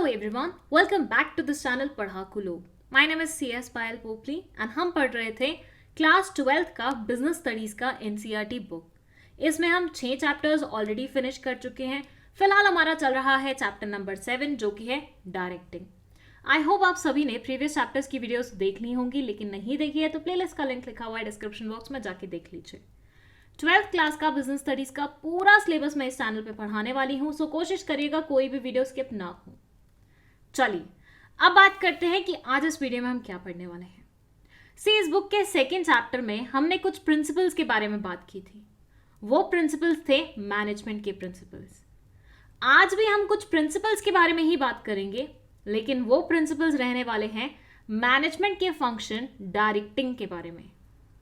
Hello everyone, welcome back to this channel पढ़ाकू लोग. My name is CS Payal Popli and हम पढ़ रहे थे क्लास 12th का बिजनेस स्टडीज का NCERT बुक. इसमें हम 6 चैप्टर्स ऑलरेडी फिनिश कर चुके हैं. फिलहाल हमारा चल रहा है चैप्टर नंबर 7 जो कि है डायरेक्टिंग. आई होप आप सभी ने प्रीवियस चैप्टर्स की वीडियोस देख ली होंगी, लेकिन नहीं देखी है तो प्लेलिस्ट का लिंक लिखा हुआ है डिस्क्रिप्शन बॉक्स में, जाके देख लीजिए. 12th क्लास का बिजनेस स्टडीज का पूरा सिलेबस मैं इस चैनल पे पढ़ाने वाली हूँ, सो कोशिश करिएगा कोई भी वीडियो स्किप ना हो. चलिए अब बात करते हैं कि आज इस वीडियो में हम क्या पढ़ने वाले हैं. इस बुक के सेकेंड चैप्टर में हमने कुछ प्रिंसिपल्स के बारे में बात की थी. वो प्रिंसिपल्स थे मैनेजमेंट के प्रिंसिपल्स. आज भी हम कुछ प्रिंसिपल्स के बारे में ही बात करेंगे, लेकिन वो प्रिंसिपल्स रहने वाले हैं मैनेजमेंट के फंक्शन डायरेक्टिंग के बारे में.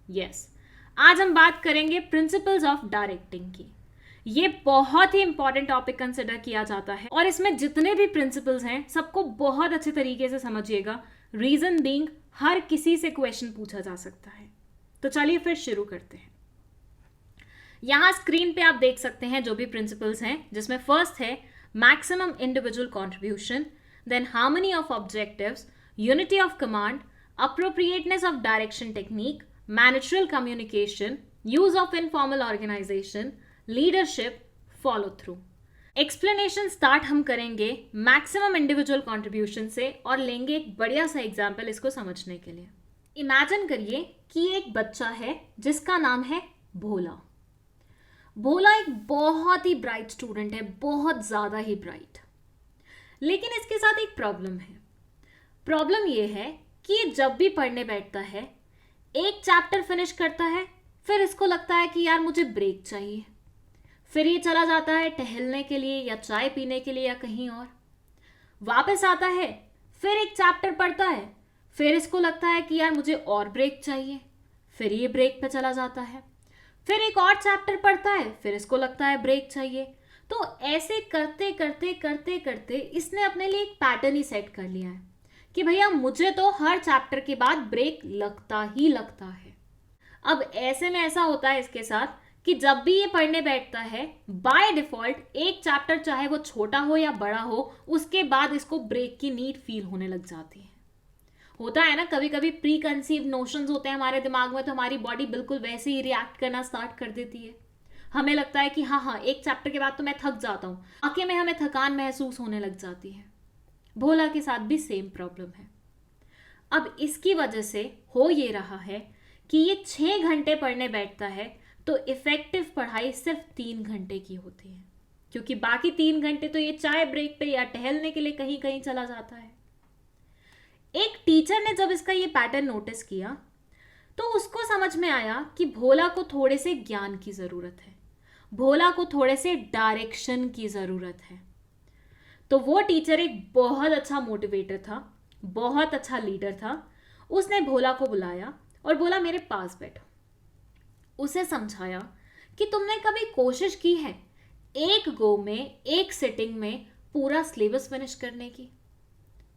यस, आज हम बात करेंगे प्रिंसिपल्स ऑफ डायरेक्टिंग की. ये बहुत ही इंपॉर्टेंट टॉपिक कंसिडर किया जाता है और इसमें जितने भी प्रिंसिपल्स हैं सबको बहुत अच्छे तरीके से समझिएगा. रीजन बीइंग हर किसी से क्वेश्चन पूछा जा सकता है. तो चलिए फिर शुरू करते हैं. यहां स्क्रीन पे आप देख सकते हैं जो भी प्रिंसिपल्स हैं, जिसमें फर्स्ट है maximum individual contribution, then harmony of objectives, unity of command, appropriateness of direction technique, managerial communication, use of informal organisation, leadership, follow through. Explanation start हम करेंगे मैक्सिमम इंडिविजुअल कंट्रीब्यूशन से और लेंगे एक बढ़िया सा एग्जांपल इसको समझने के लिए. इमेजिन करिए कि एक बच्चा है जिसका नाम है भोला. भोला एक बहुत ही ब्राइट स्टूडेंट है, बहुत ज्यादा ही ब्राइट. लेकिन इसके साथ एक प्रॉब्लम है. प्रॉब्लम यह है कि ये जब भी पढ़ने बैठता है, एक चैप्टर फिनिश करता है, फिर इसको लगता है कि यार मुझे ब्रेक चाहिए. फिर ये चला जाता है टहलने के लिए या चाय पीने के लिए या कहीं और. वापस आता है, फिर एक चैप्टर पढ़ता है, फिर इसको लगता है कि यार मुझे और ब्रेक चाहिए. फिर ये ब्रेक पे चला जाता है. फिर एक और चैप्टर पढ़ता है, फिर इसको लगता है ब्रेक चाहिए. तो ऐसे करते करते करते करते इसने अपने लिए एक पैटर्न ही सेट कर लिया है कि भैया मुझे तो हर चैप्टर के बाद ब्रेक लगता ही लगता है. अब ऐसे में ऐसा होता है इसके साथ कि जब भी ये पढ़ने बैठता है, बाय डिफॉल्ट एक चैप्टर चाहे वो छोटा हो या बड़ा हो, उसके बाद इसको ब्रेक की नीड फील होने लग जाती है. होता है ना, कभी कभी प्री कंसीव नोशंस होते हैं हमारे दिमाग में, तो हमारी बॉडी बिल्कुल वैसे ही रिएक्ट करना स्टार्ट कर देती है. हमें लगता है कि हाँ एक चैप्टर के बाद तो मैं थक जाता हूँ, आगे में हमें थकान महसूस होने लग जाती है. भोला के साथ भी सेम प्रॉब्लम है. अब इसकी वजह से हो ये रहा है कि ये 6 घंटे पढ़ने बैठता है तो इफेक्टिव पढ़ाई सिर्फ 3 घंटे की होती है, क्योंकि बाकी 3 घंटे तो ये चाय ब्रेक पे या टहलने के लिए कहीं कहीं चला जाता है. एक टीचर ने जब इसका ये पैटर्न नोटिस किया तो उसको समझ में आया कि भोला को थोड़े से ज्ञान की जरूरत है, भोला को थोड़े से डायरेक्शन की जरूरत है. तो वो टीचर एक बहुत अच्छा मोटिवेटर था, बहुत अच्छा लीडर था. उसने भोला को बुलाया और बोला मेरे पास बैठो. उसे समझाया कि तुमने कभी कोशिश की है एक गो में, एक सिटिंग में पूरा सिलेबस फिनिश करने की.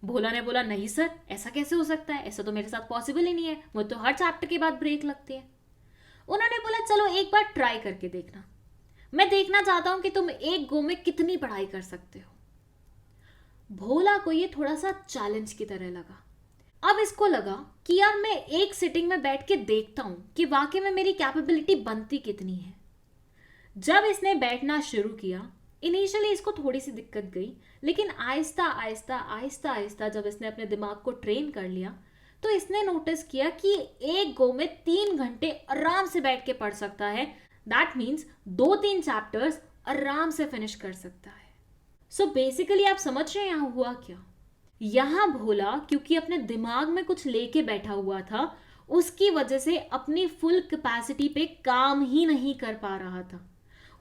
भोला ने बोला नहीं सर, ऐसा कैसे हो सकता है, ऐसा तो मेरे साथ पॉसिबल ही नहीं है, मुझे तो हर चैप्टर के बाद ब्रेक लगती है. उन्होंने बोला चलो एक बार ट्राई करके देखना, मैं देखना चाहता हूं कि तुम एक गो में कितनी पढ़ाई कर सकते हो. भोला को ये थोड़ा सा चैलेंज की तरह लगा. अब इसको लगा कि यार मैं एक सिटिंग में बैठ के देखता हूं कि वाकई में मेरी कैपेबिलिटी बनती कितनी है. जब इसने बैठना शुरू किया, इनिशियली इसको थोड़ी सी दिक्कत गई, लेकिन आहिस्ता आहिस्ता आहिस्ता आहिस्ता जब इसने अपने दिमाग को ट्रेन कर लिया तो इसने नोटिस किया कि एक गो में 3 घंटे आराम से बैठ के पढ़ सकता है. दैट मीन्स 2-3 चैप्टर्स आराम से फिनिश कर सकता है. सो बेसिकली आप समझ रहे हैं यहां हुआ क्या. यहां भोला क्योंकि अपने दिमाग में कुछ लेके बैठा हुआ था, उसकी वजह से अपनी फुल कैपेसिटी पे काम ही नहीं कर पा रहा था.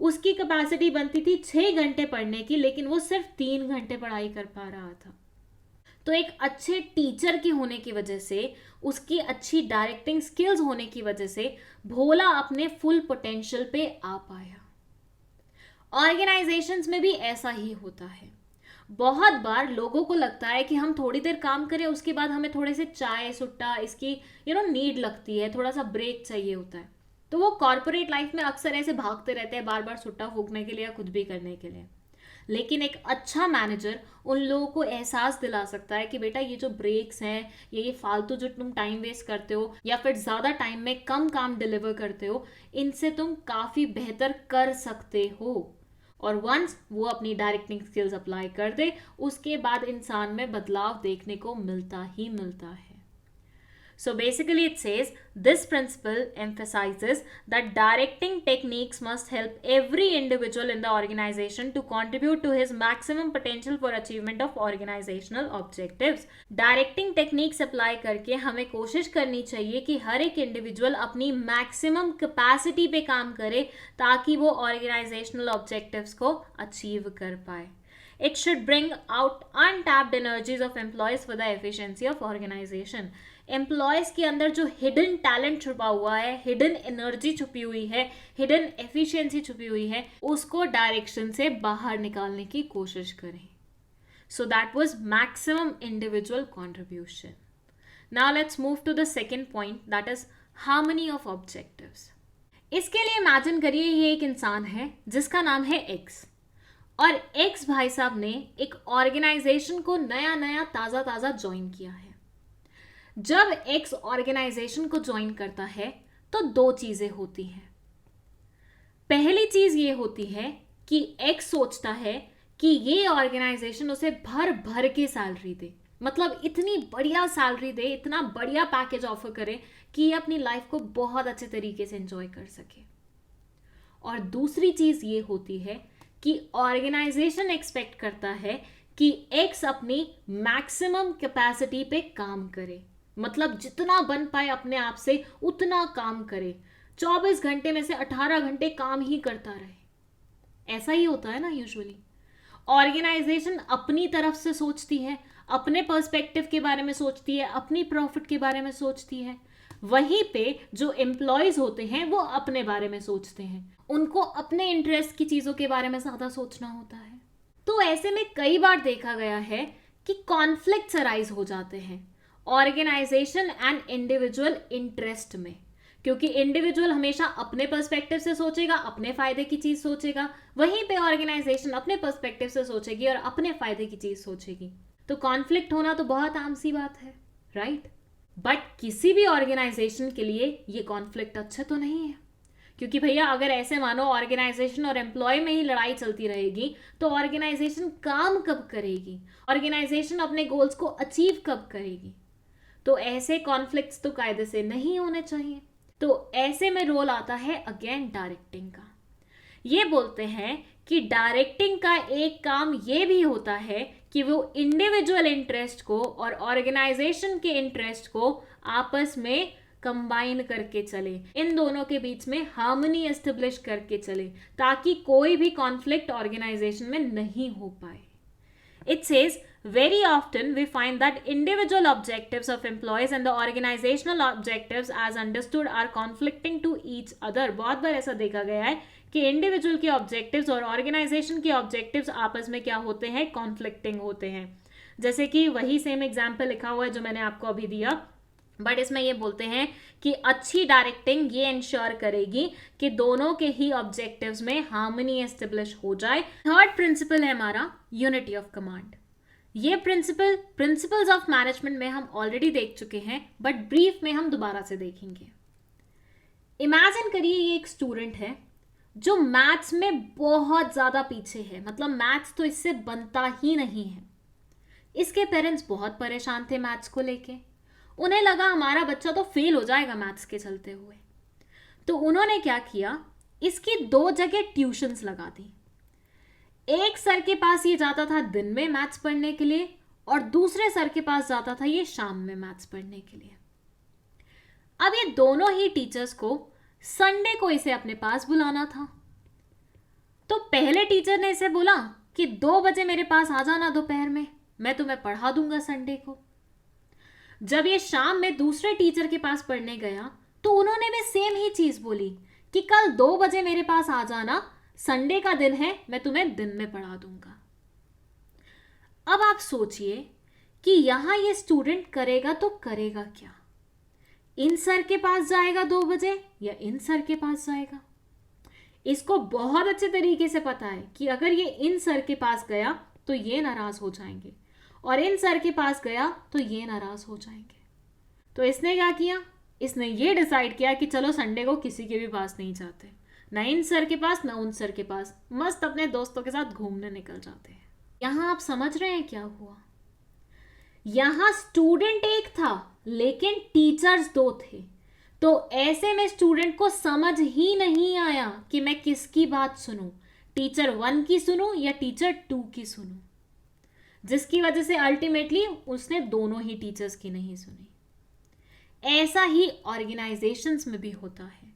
उसकी कैपेसिटी बनती थी 6 घंटे पढ़ने की, लेकिन वो सिर्फ 3 घंटे पढ़ाई कर पा रहा था. तो एक अच्छे टीचर के होने की वजह से, उसकी अच्छी डायरेक्टिंग स्किल्स होने की वजह से भोला अपने फुल पोटेंशियल पे आ पाया. ऑर्गेनाइजेशंस में भी ऐसा ही होता है. बहुत बार लोगों को लगता है कि हम थोड़ी देर काम करें, उसके बाद हमें थोड़े से चाय सुट्टा इसकी नीड लगती है, थोड़ा सा ब्रेक चाहिए होता है. तो वो कॉर्पोरेट लाइफ में अक्सर ऐसे भागते रहते हैं बार बार सुट्टा फूकने के लिए या कुछ भी करने के लिए. लेकिन एक अच्छा मैनेजर उन लोगों को एहसास दिला सकता है कि बेटा ये जो ब्रेक्स हैं, ये फालतू जो तुम टाइम वेस्ट करते हो या फिर ज़्यादा टाइम में कम काम डिलीवर करते हो, इनसे तुम काफ़ी बेहतर कर सकते हो। और वंस वो अपनी डायरेक्टिंग स्किल्स अप्लाई कर दे, उसके बाद इंसान में बदलाव देखने को मिलता ही मिलता है। So basically it says this principle emphasizes that directing techniques must help every individual in the organization to contribute to his maximum potential for achievement of organizational objectives. Directing techniques apply करके हमें कोशिश करनी चाहिए कि हर एक individual अपनी maximum capacity पे काम करे ताकि वो ऑर्गेनाइजेशनल ऑब्जेक्टिव्स को अचीव कर पाए. It should bring out untapped energies of employees for the efficiency of organization. Employees के अंदर जो हिडन टैलेंट छुपा हुआ है, हिडन एनर्जी छुपी हुई है, हिडन एफिशिएंसी छुपी हुई है, उसको डायरेक्शन से बाहर निकालने की कोशिश करें. So that was maximum individual contribution. Now let's move to the second point, that is harmony of objectives. इसके लिए इमेजिन करिए ये एक इंसान है जिसका नाम है एक्स, और एक्स भाई साहब ने एक ऑर्गेनाइजेशन को नया नया ताज़ा ताज़ा ज्वाइन किया है. जब एक्स ऑर्गेनाइजेशन को ज्वाइन करता है तो दो चीजें होती हैं. पहली चीज ये होती है कि एक्स सोचता है कि ये ऑर्गेनाइजेशन उसे भर भर के सैलरी दे, मतलब इतनी बढ़िया सैलरी दे, इतना बढ़िया पैकेज ऑफर करे कि ये अपनी लाइफ को बहुत अच्छे तरीके से एंजॉय कर सके. और दूसरी चीज ये होती है कि ऑर्गेनाइजेशन एक्सपेक्ट करता है कि एक्स अपनी मैक्सिमम कैपेसिटी पे काम करे, मतलब जितना बन पाए अपने आप से उतना काम करे, 24 घंटे में से 18 घंटे काम ही करता रहे. ऐसा ही होता है ना यूजुअली. ऑर्गेनाइजेशन अपनी तरफ से सोचती है, अपने पर्सपेक्टिव के बारे में सोचती है, अपनी प्रॉफिट के बारे में सोचती है. वहीं पे जो एम्प्लॉयज होते हैं वो अपने बारे में सोचते हैं, उनको अपने इंटरेस्ट की चीजों के बारे में ज्यादा सोचना होता है. तो ऐसे में कई बार देखा गया है कि कॉन्फ्लिक्ट्स अराइज हो जाते हैं ऑर्गेनाइजेशन एंड इंडिविजुअल इंटरेस्ट में, क्योंकि इंडिविजुअल हमेशा अपने पर्सपेक्टिव से सोचेगा, अपने फायदे की चीज सोचेगा, वहीं पे ऑर्गेनाइजेशन अपने पर्सपेक्टिव से सोचेगी और अपने फायदे की चीज सोचेगी. तो कॉन्फ्लिक्ट होना तो बहुत आम सी बात है, राइट? बट किसी भी ऑर्गेनाइजेशन के लिए ये कॉन्फ्लिक्ट अच्छा तो नहीं है, क्योंकि भैया अगर ऐसे मानो ऑर्गेनाइजेशन और एम्प्लॉय में ही लड़ाई चलती रहेगी तो ऑर्गेनाइजेशन काम कब करेगी, ऑर्गेनाइजेशन अपने गोल्स को अचीव कब करेगी? तो ऐसे कॉन्फ्लिक्ट्स तो कायदे से नहीं होने चाहिए. तो ऐसे में रोल आता है अगेन डायरेक्टिंग का. ये बोलते हैं कि डायरेक्टिंग का एक काम ये भी होता है कि वो इंडिविजुअल इंटरेस्ट को और ऑर्गेनाइजेशन के इंटरेस्ट को आपस में कंबाइन करके चले, इन दोनों के बीच में हार्मनी एस्टेब्लिश करके चले, ताकि कोई भी कॉन्फ्लिक्ट ऑर्गेनाइजेशन में नहीं हो पाए. It says, very often we find that individual objectives of employees and the organizational objectives as understood are conflicting to each other. बहुत बार ऐसा देखा गया है कि इंडिविजुअल के ऑब्जेक्टिव्स और ऑर्गेनाइजेशन के ऑब्जेक्टिव्स आपस में क्या होते हैं, कॉन्फ्लिक्टिंग होते हैं. जैसे कि वही सेम एग्जाम्पल लिखा हुआ है जो मैंने आपको अभी दिया, बट इसमें ये बोलते हैं कि अच्छी डायरेक्टिंग ये इंश्योर करेगी कि दोनों के ही ऑब्जेक्टिव्स में हार्मनी एस्टेब्लिश हो जाए. थर्ड प्रिंसिपल है हमारा यूनिटी ऑफ कमांड. ये प्रिंसिपल्स ऑफ मैनेजमेंट में हम ऑलरेडी देख चुके हैं, बट ब्रीफ में हम दोबारा से देखेंगे. इमेजिन करिए ये एक स्टूडेंट है जो मैथ्स में बहुत ज्यादा पीछे है, मतलब मैथ्स तो इससे बनता ही नहीं है. इसके पेरेंट्स बहुत परेशान थे मैथ्स को लेके, उन्हें लगा हमारा बच्चा तो फेल हो जाएगा मैथ्स के चलते हुए. तो उन्होंने क्या किया, इसकी 2 जगह ट्यूशन्स लगा दी. एक सर के पास ये जाता था दिन में मैथ्स पढ़ने के लिए और दूसरे सर के पास जाता था ये शाम में मैथ्स पढ़ने के लिए. अब ये दोनों ही टीचर्स को संडे को इसे अपने पास बुलाना था. तो पहले टीचर ने इसे बोला कि 2 बजे मेरे पास आ जाना दोपहर में, मैं तुम्हें पढ़ा दूंगा संडे को. जब ये शाम में दूसरे टीचर के पास पढ़ने गया तो उन्होंने भी सेम ही चीज बोली कि कल 2 बजे मेरे पास आ जाना, संडे का दिन है, मैं तुम्हें दिन में पढ़ा दूंगा. अब आप सोचिए कि यहां ये स्टूडेंट करेगा तो करेगा क्या, इन सर के पास जाएगा 2 बजे या इन सर के पास जाएगा? इसको बहुत अच्छे तरीके से पता है कि अगर ये इन सर के पास गया तो ये नाराज हो जाएंगे, और इन सर के पास गया तो ये नाराज हो जाएंगे। तो इसने क्या किया, इसने ये डिसाइड किया कि चलो संडे को किसी के भी पास नहीं जाते, ना इन सर के पास ना उन सर के पास, मस्त अपने दोस्तों के साथ घूमने निकल जाते हैं। यहां आप समझ रहे हैं क्या हुआ? यहां स्टूडेंट एक था लेकिन टीचर्स दो थे, तो ऐसे में स्टूडेंट को समझ ही नहीं आया कि मैं किसकी बात सुनूं, टीचर 1 की सुनूं या टीचर 2 की सुनूं, जिसकी वजह से अल्टीमेटली उसने दोनों ही टीचर्स की नहीं सुनी। ऐसा ही ऑर्गेनाइजेशंस में भी होता है।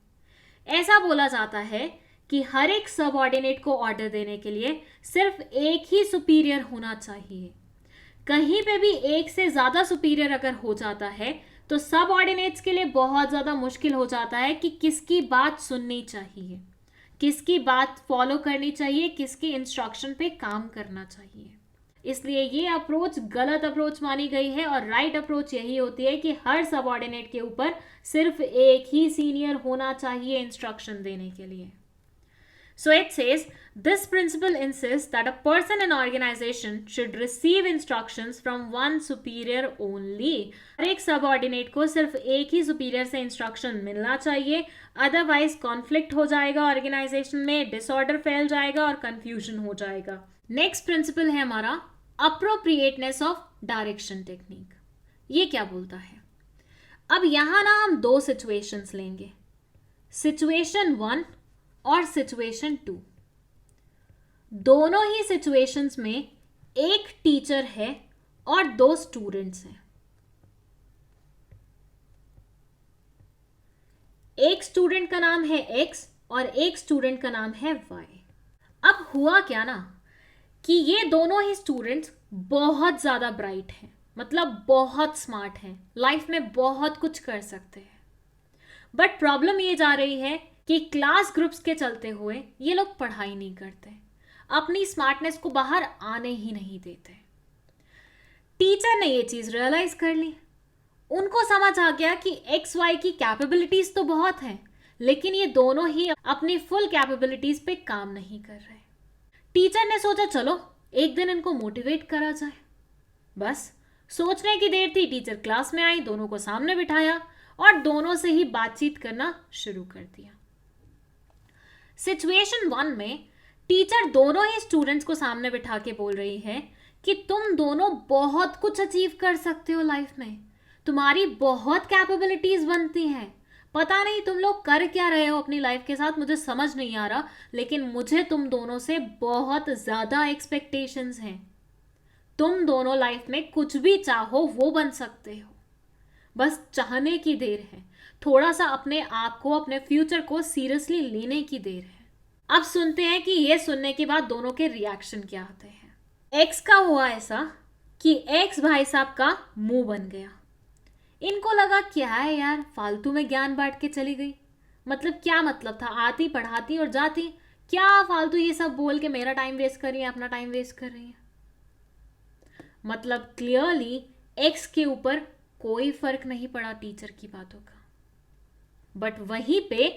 ऐसा बोला जाता है कि हर एक सबऑर्डिनेट को ऑर्डर देने के लिए सिर्फ एक ही सुपीरियर होना चाहिए। कहीं पे भी एक से ज़्यादा सुपीरियर अगर हो जाता है तो सबऑर्डिनेट्स के लिए बहुत ज़्यादा मुश्किल हो जाता है कि किसकी बात सुननी चाहिए, किसकी बात फॉलो करनी चाहिए, किसके इंस्ट्रक्शन पे काम करना चाहिए। इसलिए ये अप्रोच गलत अप्रोच मानी गई है, और राइट अप्रोच यही होती है कि हर सबऑर्डिनेट के ऊपर सिर्फ एक ही सीनियर होना चाहिए इंस्ट्रक्शन देने के लिए। So it says, this principle insists that a person in organization should receive instructions from one superior only. हर एक सबऑर्डिनेट को सिर्फ एक ही सुपीरियर से इंस्ट्रक्शन मिलना चाहिए, अदरवाइज कॉन्फ्लिक्ट हो जाएगा ऑर्गेनाइजेशन में, डिसऑर्डर फैल जाएगा और कंफ्यूजन हो जाएगा। नेक्स्ट प्रिंसिपल है हमारा अप्रोप्रिएटनेस ऑफ डायरेक्शन टेक्निक। ये क्या बोलता है? अब यहां ना हम 2 सिचुएशंस लेंगे, सिचुएशन 1 और सिचुएशन 2। दोनों ही सिचुएशंस में एक टीचर है और 2 स्टूडेंट्स हैं। एक स्टूडेंट का नाम है X और एक स्टूडेंट का नाम है Y। अब हुआ क्या ना कि ये दोनों ही स्टूडेंट्स बहुत ज़्यादा ब्राइट हैं, मतलब बहुत स्मार्ट हैं, लाइफ में बहुत कुछ कर सकते हैं। बट प्रॉब्लम ये जा रही है कि क्लास ग्रुप्स के चलते हुए ये लोग पढ़ाई नहीं करते, अपनी स्मार्टनेस को बाहर आने ही नहीं देते। टीचर ने ये चीज़ रियलाइज कर ली, उनको समझ आ गया कि XY की कैपेबिलिटीज तो बहुत हैं, लेकिन ये दोनों ही अपनी फुल कैपेबिलिटीज पे काम नहीं कर रहे। टीचर ने सोचा चलो एक दिन इनको मोटिवेट करा जाए। बस सोचने की देर थी, टीचर क्लास में आई, दोनों को सामने बिठाया और दोनों से ही बातचीत करना शुरू कर दिया। सिचुएशन 1 में टीचर दोनों ही स्टूडेंट्स को सामने बिठा के बोल रही है कि तुम दोनों बहुत कुछ अचीव कर सकते हो लाइफ में, तुम्हारी बहुत कैपेबिलिटीज बनती हैं, पता नहीं तुम लोग कर क्या रहे हो अपनी लाइफ के साथ, मुझे समझ नहीं आ रहा, लेकिन मुझे तुम दोनों से बहुत ज़्यादा एक्सपेक्टेशंस हैं। तुम दोनों लाइफ में कुछ भी चाहो वो बन सकते हो, बस चाहने की देर है, थोड़ा सा अपने आप को, अपने फ्यूचर को सीरियसली लेने की देर है। अब सुनते हैं कि ये सुनने के बाद दोनों के रिएक्शन क्या आते हैं। एक्स का हुआ ऐसा कि एक्स भाई साहब का मुंह बन गया। इनको लगा क्या है यार, फालतू में ज्ञान बांट के चली गई, मतलब क्या मतलब था, आती पढ़ाती और जाती, क्या फालतू ये सब बोल के मेरा टाइम वेस्ट कर रही है, अपना टाइम वेस्ट कर रही है। मतलब क्लियरली एक्स के ऊपर कोई फर्क नहीं पड़ा टीचर की बातों का। बट वहीं पे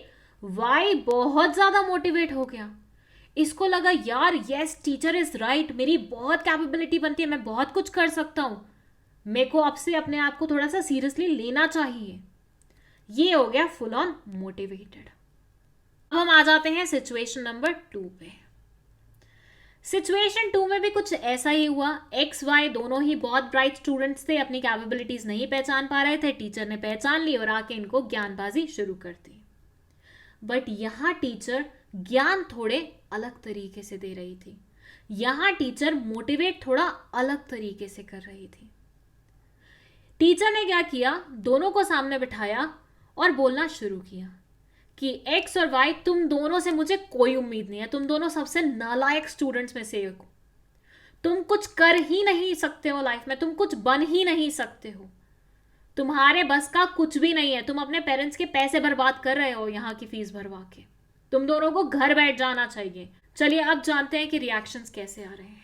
वाई बहुत ज्यादा मोटिवेट हो गया। इसको लगा यार यस टीचर इज राइट, मेरी बहुत कैपेबिलिटी बनती है, मैं बहुत कुछ कर सकता हूं, मेरे को अब से अपने आप को थोड़ा सा सीरियसली लेना चाहिए। ये हो गया फुल ऑन मोटिवेटेड। अब हम आ जाते हैं सिचुएशन नंबर 2 पे। सिचुएशन 2 में भी कुछ ऐसा ही हुआ। एक्स वाई दोनों ही बहुत ब्राइट स्टूडेंट्स थे, अपनी कैपेबिलिटीज नहीं पहचान पा रहे थे, टीचर ने पहचान ली और आके इनको ज्ञानबाजी शुरू कर दी। बट यहाँ टीचर ज्ञान थोड़े अलग तरीके से दे रही थी, यहाँ टीचर मोटिवेट थोड़ा अलग तरीके से कर रही थी। टीचर ने क्या किया, दोनों को सामने बिठाया और बोलना शुरू किया कि एक्स और वाई तुम दोनों से मुझे कोई उम्मीद नहीं है, तुम दोनों सबसे नालायक स्टूडेंट्स में से एक हो, तुम कुछ कर ही नहीं सकते हो लाइफ में, तुम कुछ बन ही नहीं सकते हो, तुम्हारे बस का कुछ भी नहीं है, तुम अपने पेरेंट्स के पैसे बर्बाद कर रहे हो यहाँ की फीस भरवा के, तुम दोनों को घर बैठ जाना चाहिए। चलिए अब जानते हैं कि रिएक्शंस कैसे आ रहे हैं।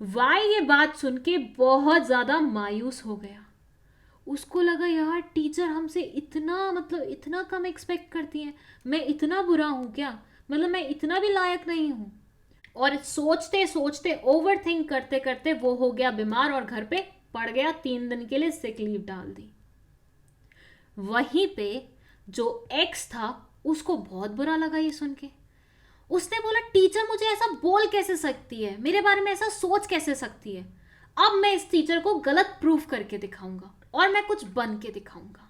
वाई ये बात सुन के बहुत ज्यादा मायूस हो गया। उसको लगा यार टीचर हमसे इतना, मतलब इतना कम एक्सपेक्ट करती हैं, मैं इतना बुरा हूं क्या, मतलब मैं इतना भी लायक नहीं हूं। और सोचते सोचते ओवर थिंक करते करते वो हो गया बीमार और घर पे पड़ गया, 3 दिन के लिए सिक लीव डाल दी। वहीं पे जो एक्स था उसको बहुत बुरा लगा ये सुन के। उसने बोला टीचर मुझे ऐसा बोल कैसे सकती है, मेरे बारे में ऐसा सोच कैसे सकती है। अब मैं इस टीचर को गलत प्रूफ करके दिखाऊंगा और मैं कुछ बन के दिखाऊंगा।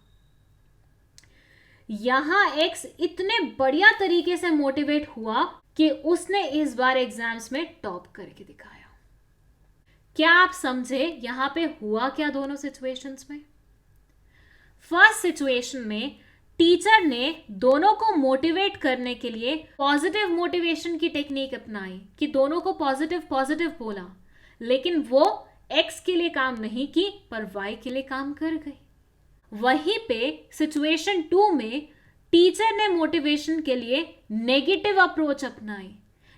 यहां एक्स इतने बढ़िया तरीके से मोटिवेट हुआ कि उसने इस बार एग्जाम्स में टॉप करके दिखाया। क्या आप समझे यहां पे हुआ क्या दोनों सिचुएशंस में? फर्स्ट सिचुएशन में टीचर ने दोनों को मोटिवेट करने के लिए पॉजिटिव मोटिवेशन की टेक्निक अपनाई कि दोनों को पॉजिटिव पॉजिटिव बोला, लेकिन वो एक्स के लिए काम नहीं की पर वाई के लिए काम कर गई। वहीं पे सिचुएशन 2 में टीचर ने मोटिवेशन के लिए नेगेटिव अप्रोच अपनाई।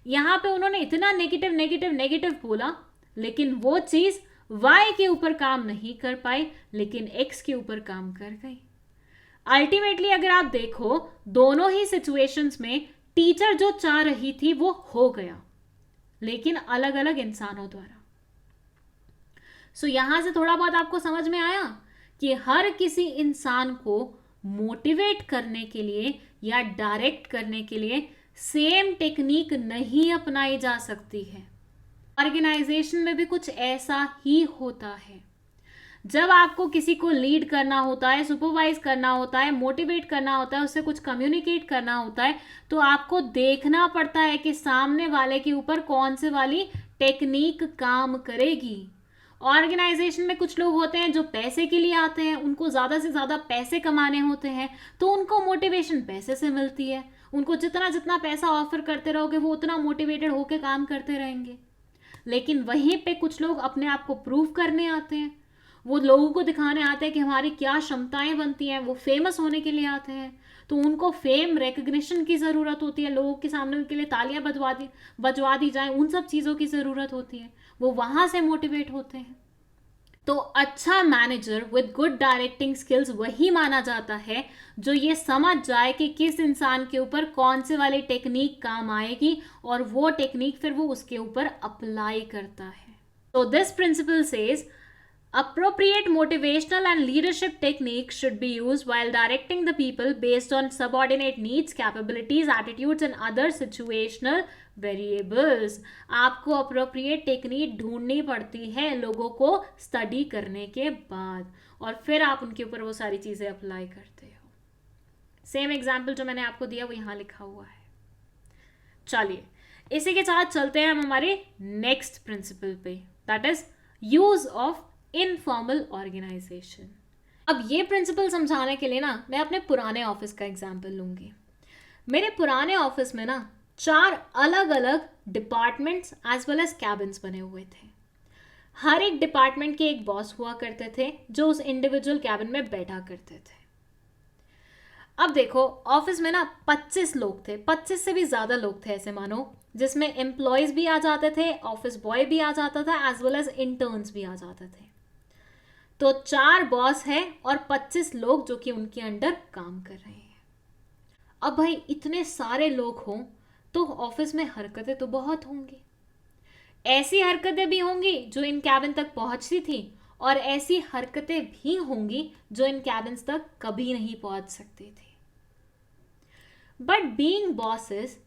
यहां पे उन्होंने इतना नेगेटिव नेगेटिव नेगेटिव बोला, लेकिन वो चीज वाई के ऊपर काम नहीं कर पाई, लेकिन एक्स के ऊपर काम कर गई। अल्टीमेटली अगर आप देखो दोनों ही सिचुएशंस में टीचर जो चाह रही थी वो हो गया, लेकिन अलग अलग इंसानों द्वारा। सो यहां से थोड़ा बहुत आपको समझ में आया कि हर किसी इंसान को मोटिवेट करने के लिए या डायरेक्ट करने के लिए सेम टेक्निक नहीं अपनाई जा सकती है। ऑर्गेनाइजेशन में भी कुछ ऐसा ही होता है। जब आपको किसी को लीड करना होता है, सुपरवाइज करना होता है, मोटिवेट करना होता है, उससे कुछ कम्युनिकेट करना होता है, तो आपको देखना पड़ता है कि सामने वाले के ऊपर कौन से वाली टेक्निक काम करेगी। ऑर्गेनाइजेशन में कुछ लोग होते हैं जो पैसे के लिए आते हैं, उनको ज़्यादा से ज़्यादा पैसे कमाने होते हैं, तो उनको मोटिवेशन पैसे से मिलती है। उनको जितना जितना पैसा ऑफर करते रहोगे वो उतना मोटिवेटेड होकर काम करते रहेंगे। लेकिन वहीं पे कुछ लोग अपने आप को प्रूव करने आते हैं, वो लोगों को दिखाने आते हैं कि हमारी क्या क्षमताएं बनती हैं, वो फेमस होने के लिए आते हैं, तो उनको फेम रिकग्निशन की ज़रूरत होती है, लोगों के सामने उनके लिए तालियां बजवा दी जाए, उन सब चीज़ों की ज़रूरत होती है, वो वहाँ से मोटिवेट होते हैं। तो अच्छा manager with good directing skills वही माना जाता है जो ये समझ जाए कि किस इंसान के ऊपर कौन से वाली टेक्निक काम आएगी और वो टेक्निक फिर वो उसके ऊपर अप्लाई करता है। तो this principle says appropriate motivational and leadership techniques should be used while directing the people based on subordinate needs, capabilities, attitudes and other situational variables. आपको appropriate technique ढूंढनी पड़ती है लोगों को study करने के बाद, और फिर आप उनके ऊपर वो सारी चीज़ें अप्लाई करते हो। सेम एग्जाम्पल जो मैंने आपको दिया वो यहाँ लिखा हुआ है। चलिए इसी के साथ चलते हैं हम हमारे नेक्स्ट प्रिंसिपल पे, that is use of informal organisation. अब ये प्रिंसिपल समझाने के लिए ना मैं अपने पुराने ऑफिस का एग्जाम्पल लूंगी। मेरे पुराने ऑफिस में ना 4 अलग अलग departments as well as cabins बने हुए थे। हर एक डिपार्टमेंट के एक बॉस हुआ करते थे जो उस इंडिविजुअल कैबिन में बैठा करते थे। अब देखो ऑफिस में ना 25 लोग थे, 25 से भी ज़्यादा लोग थे ऐसे मानो, जिसमें एम्प्लॉयज़ भी आ जाते थे, ऑफिस बॉय भी आ जाता था, एज वेल एज इंटर्न्स भी आ जाते थे। तो 4 बॉस हैं और 25 लोग जो कि उनके अंडर काम कर रहे हैं। अब भाई इतने सारे लोग हों तो ऑफिस में हरकतें तो बहुत होंगी। ऐसी हरकतें भी होंगी जो इन कैबिन तक पहुंचती थी और ऐसी हरकतें भी होंगी जो इन कैबिन्स तक कभी नहीं पहुंच सकती थी। बट बीइंग बॉसेस,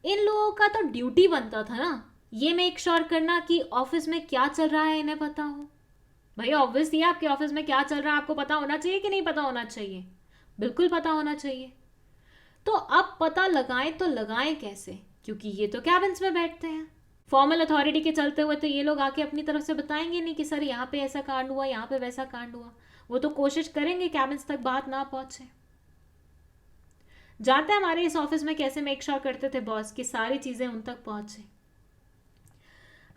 इन लोगों का तो ड्यूटी बनता था ना ये मेक श्योर करना कि ऑफिस में क्या चल रहा है इन्हें पता हो। भाई ऑब्वियसली आपके ऑफिस में क्या चल रहा है आपको पता होना चाहिए कि नहीं पता होना चाहिए? बिल्कुल पता होना चाहिए। तो अब पता लगाएं तो लगाएं कैसे, क्योंकि ये तो कैबिन्स में बैठते हैं। फॉर्मल अथॉरिटी के चलते हुए तो ये लोग आके अपनी तरफ से बताएंगे नहीं कि सर यहाँ पे ऐसा कांड हुआ, यहाँ पे वैसा कांड हुआ। वो तो कोशिश करेंगे कैबिन्स तक बात ना पहुंचे। जानते हैं हमारे इस ऑफिस में कैसे मेक श्योर करते थे बॉस की सारी चीजें उन तक पहुंचे?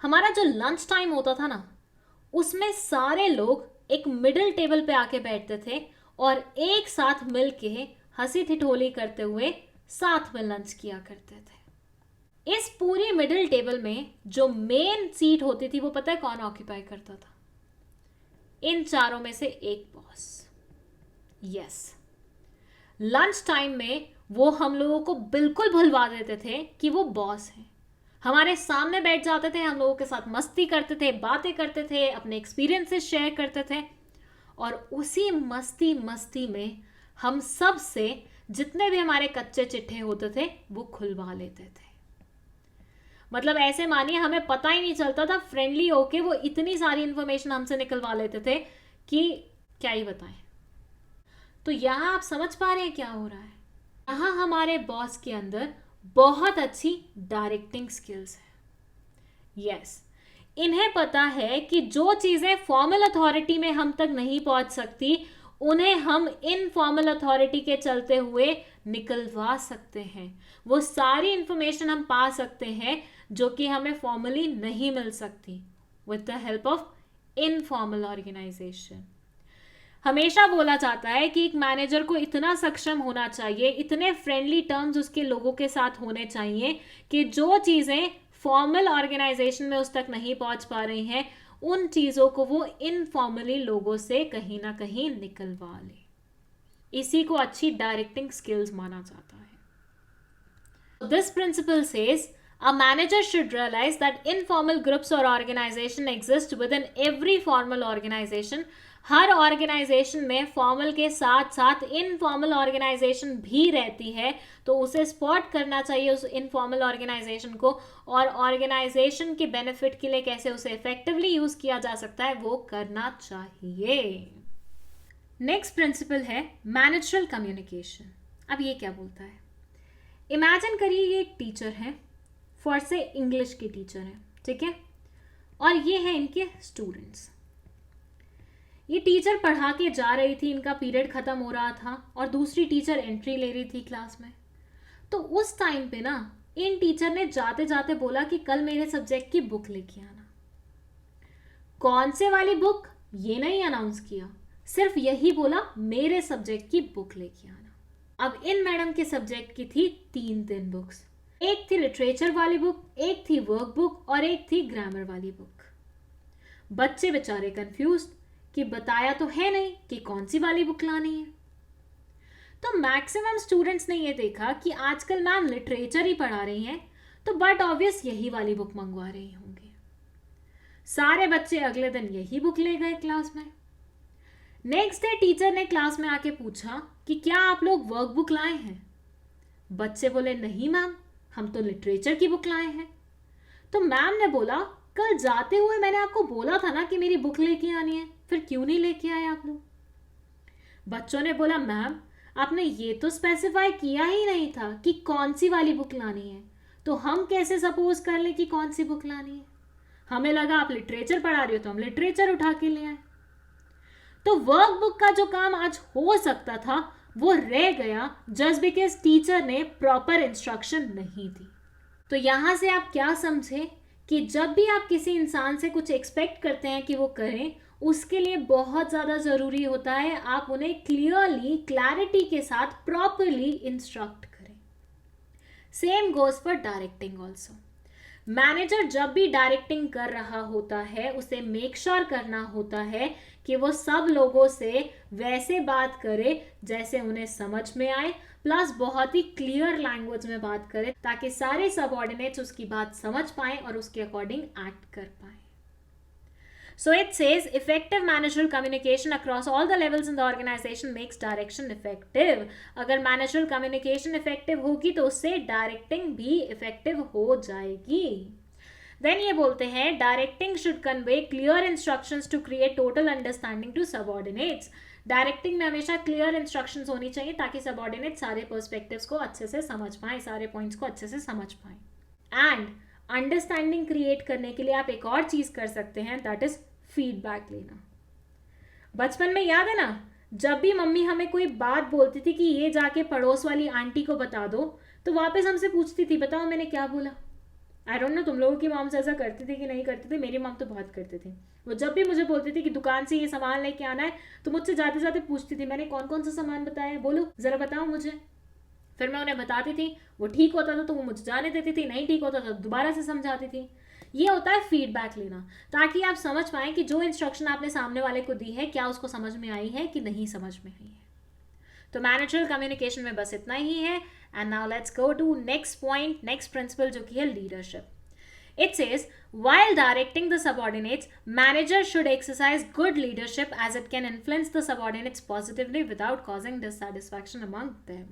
हमारा जो लंच टाइम होता था ना उसमें सारे लोग एक मिडिल टेबल पे आके बैठते थे और एक साथ मिल के हंसी ठिठोली करते हुए साथ में लंच किया करते थे। इस पूरी मिडिल टेबल में जो मेन सीट होती थी वो पता है कौन ऑक्यूपाई करता था? इन चारों में से एक बॉस। यस, लंच टाइम में वो हम लोगों को बिल्कुल भुलवा देते थे कि वो बॉस है। हमारे सामने बैठ जाते थे, हम लोगों के साथ मस्ती करते थे, बातें करते थे, अपने एक्सपीरियंसेस शेयर करते थे, और उसी मस्ती मस्ती में हम सब से जितने भी हमारे कच्चे चिट्ठे होते थे वो खुलवा लेते थे। मतलब ऐसे मानिए हमें पता ही नहीं चलता था, फ्रेंडली होके वो इतनी सारी इंफॉर्मेशन हमसे निकलवा लेते थे कि क्या ही बताएं। तो यहाँ आप समझ पा रहे हैं क्या हो रहा है? यहाँ हमारे बॉस के अंदर बहुत अच्छी डायरेक्टिंग स्किल्स है। यस, इन्हें पता है कि जो चीजें फॉर्मल अथॉरिटी में हम तक नहीं पहुंच सकती उन्हें हम इनफॉर्मल अथॉरिटी के चलते हुए निकलवा सकते हैं। वो सारी इंफॉर्मेशन हम पा सकते हैं जो कि हमें फॉर्मली नहीं मिल सकती with the help of informal organisation. हमेशा बोला जाता है कि एक मैनेजर को इतना सक्षम होना चाहिए, इतने फ्रेंडली टर्म्स उसके लोगों के साथ होने चाहिए कि जो चीज़ें फॉर्मल ऑर्गेनाइजेशन में उस तक नहीं पहुंच पा रही हैं उन चीज़ों को वो इनफॉर्मली लोगों से कहीं ना कहीं निकलवा ले। इसी को अच्छी डायरेक्टिंग स्किल्स माना जाता है। This principle says a manager should realize that informal groups or organization exist within every formal organization। Her organisation में फॉर्मल के साथ साथ इनफॉर्मल ऑर्गेनाइजेशन भी रहती है, तो उसे स्पॉट करना चाहिए उस इनफॉर्मल ऑर्गेनाइजेशन को, और ऑर्गेनाइजेशन के बेनिफिट के लिए कैसे उसे इफेक्टिवली यूज किया जा सकता है वो करना चाहिए। नेक्स्ट प्रिंसिपल है मैनेजरल कम्युनिकेशन। अब ये क्या बोलता है? इमेजिन करिए ये एक टीचर है, फॉर से इंग्लिश के टीचर हैं, ठीक है, और ये है इनके स्टूडेंट्स। ये टीचर पढ़ा के जा रही थी, इनका पीरियड खत्म हो रहा था और दूसरी टीचर एंट्री ले रही थी क्लास में। तो उस टाइम पे ना इन टीचर ने जाते जाते बोला कि कल मेरे सब्जेक्ट की बुक लेके आना। कौन से वाली बुक ये नहीं अनाउंस किया, सिर्फ यही बोला मेरे सब्जेक्ट की बुक लेके आना। अब इन मैडम के सब्जेक्ट की थी 3 बुक्स, एक थी लिटरेचर वाली बुक, एक थी वर्क बुक और एक थी ग्रामर वाली बुक। बच्चे बेचारे कंफ्यूज कि बताया तो है नहीं कि कौन सी वाली बुक लानी है। तो मैक्सिमम स्टूडेंट्स ने ये देखा कि आजकल मैम लिटरेचर ही पढ़ा रही हैं, तो बट ऑब्वियस यही वाली बुक मंगवा रही होंगी। सारे बच्चे अगले दिन यही बुक ले गए क्लास में। नेक्स्ट डे टीचर ने क्लास में आके पूछा कि क्या आप लोग वर्क बुक लाए हैं? बच्चे बोले नहीं मैम, हम तो लिटरेचर की बुक लाए हैं। तो मैम ने बोला कल जाते हुए मैंने आपको बोला था ना कि मेरी बुक लेके आनी है, फिर क्यों नहीं लेके आए आप लोग? बच्चों ने बोला मैम आपने ये तो स्पेसिफाई किया ही नहीं था कि कौन सी वाली बुक लानी है, तो हम कैसे सपोज कर ले कि कौन सी बुक लानी है? हमें लगा आप लिटरेचर पढ़ा रही हो तो हम लिटरेचर उठा के ले आए। तो वर्क बुक का जो काम आज हो सकता था वो रह गया जस्ट बिकॉज टीचर ने प्रॉपर इंस्ट्रक्शन नहीं दी। तो यहां से आप क्या समझे कि जब भी आप किसी इंसान से कुछ एक्सपेक्ट करते हैं कि वो करें, उसके लिए बहुत ज़्यादा ज़रूरी होता है आप उन्हें क्लियरली क्लैरिटी के साथ प्रॉपरली इंस्ट्रक्ट करें। Same goes for directing also. Manager जब भी डायरेक्टिंग कर रहा होता है उसे मेक श्योर करना होता है कि वो सब लोगों से वैसे बात करे जैसे उन्हें समझ में आए, प्लस बहुत ही क्लियर लैंग्वेज में बात करे ताकि सारे सबऑर्डिनेट्स उसकी बात समझ पाएं और उसके अकॉर्डिंग एक्ट कर पाएं। So it says effective managerial communication across all the levels in the organization makes direction effective। अगर managerial communication effective होगी तो उससे directing भी effective हो जाएगी। Then ये बोलते हैं directing should convey clear instructions to create total understanding to subordinates। Directing में हमेशा क्लियर इंस्ट्रक्शंस होनी चाहिए ताकि सबऑर्डिनेट सारे पर्सपेक्टिव्स को अच्छे से समझ पाएं, सारे पॉइंट्स को अच्छे से समझ पाएं। एंड अंडरस्टैंडिंग क्रिएट करने के लिए आप एक और चीज कर सकते हैं, दैट इज फीडबैक लेना। बचपन में याद है ना, जब भी मम्मी हमें कोई बात बोलती थी कि ये जाके पड़ोस वाली आंटी को बता दो, तो वापस हमसे पूछती थी बताओ मैंने क्या बोला। आई डोंट नो तुम लोगों की मॉम्स ऐसा करती थी कि नहीं करती थी, मेरी मॉम तो बहुत करती थी। वो जब भी मुझे बोलती थी कि दुकान से ये सामान लेके आना है तो मुझसे जाते जाते पूछती थी मैंने कौन कौन सा सामान बताया है, बोलो जरा बताओ मुझे। फिर मैं उन्हें बताती थी, वो ठीक होता था तो वो मुझे जाने देती थी, नहीं ठीक होता था तो दोबारा से समझाती थी। ये होता है फीडबैक लेना, ताकि आप समझ पाएं कि जो इंस्ट्रक्शन आपने सामने वाले को दी है क्या उसको समझ में आई है कि नहीं समझ में आई है। तो मैनेजरल कम्युनिकेशन में बस इतना ही है. And now let's go to next point, next principle, जो कि है leadership. It says, while directing the subordinates, managers should exercise good leadership as it can influence the subordinates positively without causing dissatisfaction among them.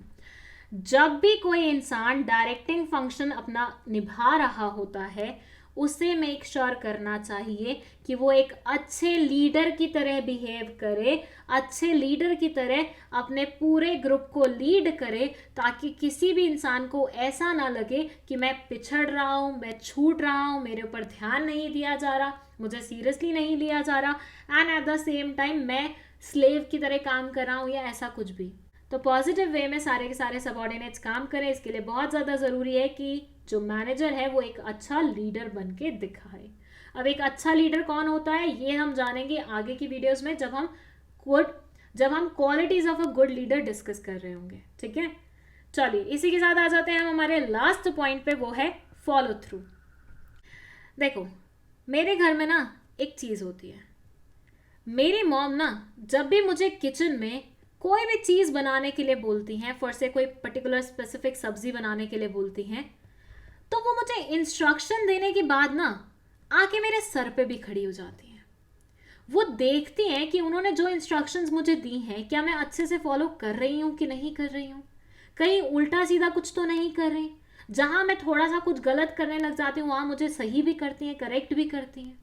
जब भी कोई इंसान directing function अपना निभा रहा होता है, उसे मेक श्योर करना चाहिए कि वो एक अच्छे लीडर की तरह बिहेव करे, अच्छे लीडर की तरह अपने पूरे ग्रुप को लीड करे, ताकि किसी भी इंसान को ऐसा ना लगे कि मैं पिछड़ रहा हूँ, मैं छूट रहा हूँ, मेरे ऊपर ध्यान नहीं दिया जा रहा, मुझे सीरियसली नहीं लिया जा रहा, and at the same time मैं स्लेव की तरह काम कर रहा हूँ या ऐसा कुछ भी. तो पॉजिटिव वे में सारे के सारे सबऑर्डिनेट्स काम करें. इसके लिए बहुत ज़्यादा ज़रूरी है कि जो मैनेजर है वो एक अच्छा लीडर बन के दिखाए. अब एक अच्छा लीडर कौन होता है ये हम जानेंगे आगे की वीडियोस में, जब हम qualities of a good leader discuss कर रहे होंगे. ठीक है, चलिए इसी के साथ आ जाते हैं हम हमारे लास्ट पॉइंट पे, वो है फॉलो थ्रू. देखो, मेरे घर में ना एक चीज़ होती है. मेरी मॉम ना जब भी मुझे किचन में कोई भी चीज़ बनाने के लिए बोलती हैं, फॉर से कोई पर्टिकुलर स्पेसिफिक सब्जी बनाने के लिए बोलती हैं, तो वो मुझे इंस्ट्रक्शन देने के बाद ना आके मेरे सर पे भी खड़ी हो जाती हैं. वो देखती हैं कि उन्होंने जो इंस्ट्रक्शंस मुझे दी हैं क्या मैं अच्छे से फॉलो कर रही हूँ कि नहीं कर रही हूँ, कहीं उल्टा सीधा कुछ तो नहीं कर रही. जहाँ मैं थोड़ा सा कुछ गलत करने लग जाती हूँ वहाँ मुझे सही भी करती हैं, करेक्ट भी करती हैं.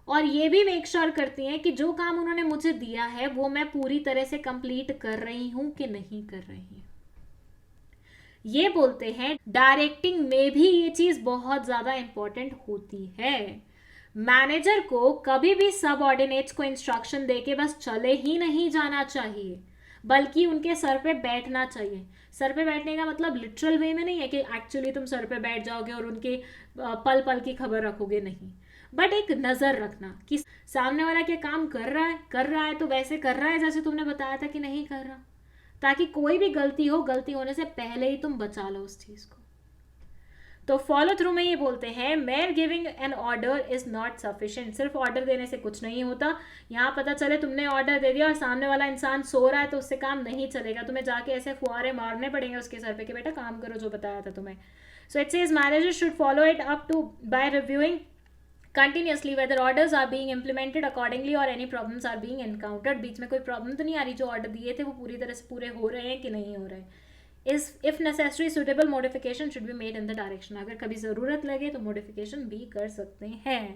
और ये भी मेक श्योर करती हैं कि जो काम उन्होंने मुझे दिया है वो मैं पूरी तरह से कंप्लीट कर रही हूं कि नहीं कर रही हूं. ये बोलते हैं डायरेक्टिंग में भी ये चीज बहुत ज्यादा इंपॉर्टेंट होती है. मैनेजर को कभी भी सबऑर्डिनेट्स को इंस्ट्रक्शन देके बस चले ही नहीं जाना चाहिए, बल्कि उनके सर पे बैठना चाहिए. सर पे बैठने का मतलब लिटरल वे में नहीं है कि एक्चुअली तुम सर पे बैठ जाओगे और उनके पल पल की खबर रखोगे, नहीं, बट एक नज़र रखना कि सामने वाला क्या काम कर रहा है तो वैसे कर रहा है जैसे तुमने बताया था कि नहीं कर रहा, ताकि कोई भी गलती होने से पहले ही तुम बचा लो उस चीज़ को. तो फॉलो थ्रू में ये बोलते हैं mayor giving an order is not sufficient. सिर्फ ऑर्डर देने से कुछ नहीं होता. यहाँ पता चले तुमने ऑर्डर दे दिया और सामने वाला इंसान सो रहा है तो उससे काम नहीं चलेगा. तुम्हें जाके ऐसे फुहारे मारने पड़ेंगे उसके सर पे कि बेटा काम करो जो बताया था तुम्हें. So it says manager should follow it up to by reviewing continuously whether orders are being implemented accordingly or any problems are being encountered. बीच में कोई प्रॉब्लम तो नहीं आ रही, जो ऑर्डर दिए थे वो पूरी तरह से पूरे हो रहे हैं कि नहीं हो रहे. If necessary suitable modification should be made in the direction. अगर कभी ज़रूरत लगे तो मॉडिफिकेशन भी कर सकते हैं.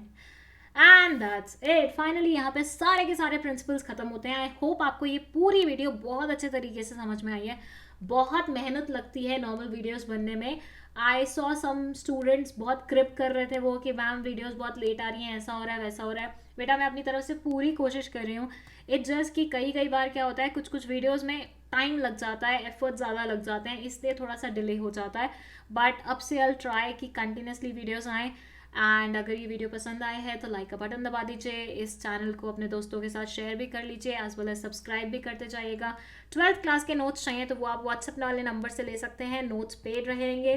And that's it. फाइनली यहाँ पे सारे के सारे प्रिंसिपल्स खत्म होते हैं. आई होप आपको ये पूरी वीडियो बहुत अच्छे तरीके से समझ में आई है. बहुत मेहनत लगती है नॉर्मल वीडियोस बनने में. आई सॉ सम स्टूडेंट्स बहुत क्रिप कर रहे थे वो कि मैम वीडियोस बहुत लेट आ रही हैं, ऐसा हो रहा है वैसा हो रहा है. बेटा मैं अपनी तरफ से पूरी कोशिश कर रही हूँ. इट्स जस्ट कि कई बार क्या होता है कुछ वीडियोस में टाइम लग जाता है, एफर्ट ज़्यादा लग जाते हैं, इसलिए थोड़ा सा डिले हो जाता है. बट अब से आई ट्राई कि कंटिन्यूसली वीडियोज़ आएँ. एंड अगर ये वीडियो पसंद आए है तो लाइक का बटन दबा दीजिए. इस चैनल को अपने दोस्तों के साथ शेयर भी कर लीजिए, एज वेल एज सब्सक्राइब भी करते जाइएगा. 12th क्लास के नोट्स चाहिए तो वो आप व्हाट्सएप वाले नंबर से ले सकते हैं. नोट्स पेड रहेंगे.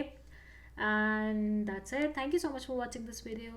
And that's it. Thank you so much for watching this video.